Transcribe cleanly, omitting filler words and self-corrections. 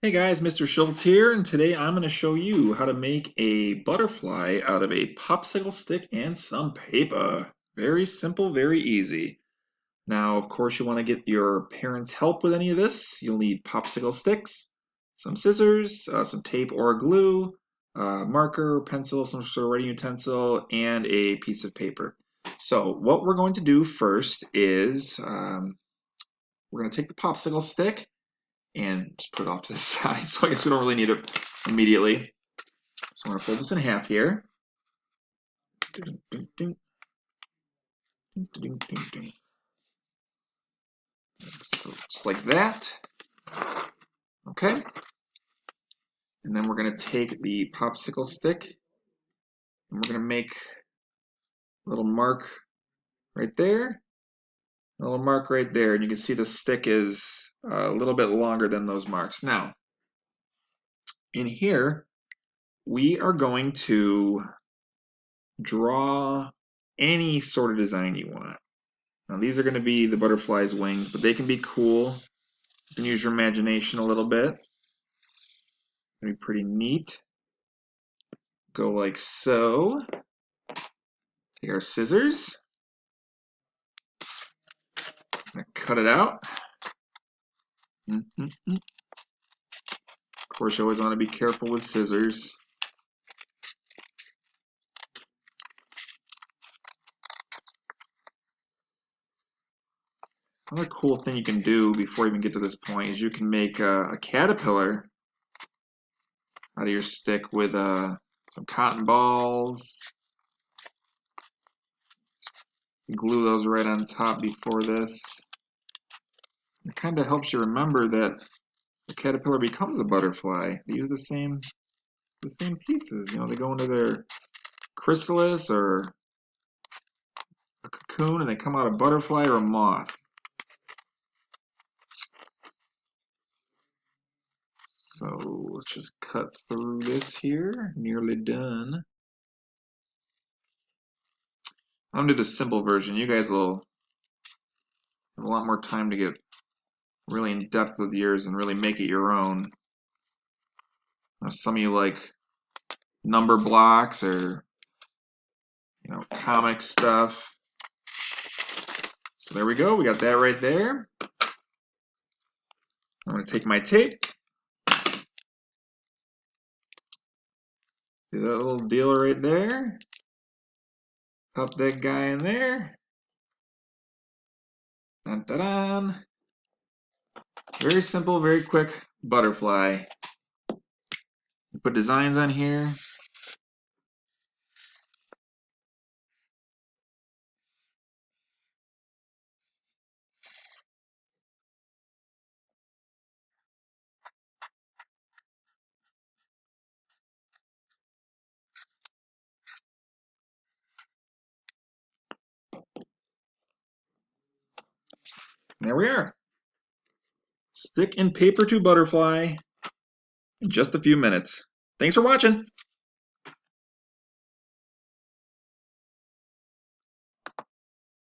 Hey guys, Mr. Schultz here, and today I'm going to show you how to make a butterfly out of a popsicle stick and some paper. Very simple, very easy. Now, of course, you want to get your parents' help with any of this. You'll need popsicle sticks, some scissors, some tape or glue, marker, pencil, some sort of writing utensil, and a piece of paper. So what we're going to do first is we're going to take the popsicle stick and just put it off to the side. So I guess we don't really need it immediately. So I'm going to fold this in half here. So just like that. Okay. And then we're going to take the popsicle stick and we're going to make a little mark right there, a little mark right there. And you can see the stick is a little bit longer than those marks. Now, in here, we are going to draw any sort of design you want. Now these are going to be the butterfly's wings, but they can be cool. You can use your imagination a little bit. It's going to be pretty neat. Go like so. Take our scissors. Cut it out. Of course, you always want to be careful with scissors. Another cool thing you can do before you even get to this point is you can make a caterpillar out of your stick with some cotton balls. Glue those right on top before this. It kind of helps you remember that the caterpillar becomes a butterfly. They use the same pieces. You know, they go into their chrysalis or a cocoon and they come out a butterfly or a moth. So let's just cut through this here. Nearly done. I'm gonna do the simple version. You guys will have a lot more time to get really in depth with yours and really make it your own. Now, some of you like number blocks or comic stuff. So there we go. We got that right there. I'm gonna take my tape. See that little deal right there? Pop that guy in there. Dun, dun, dun. Very simple, very quick butterfly. Put designs on here. There we are. Stick and paper to butterfly in just a few minutes. Thanks for watching.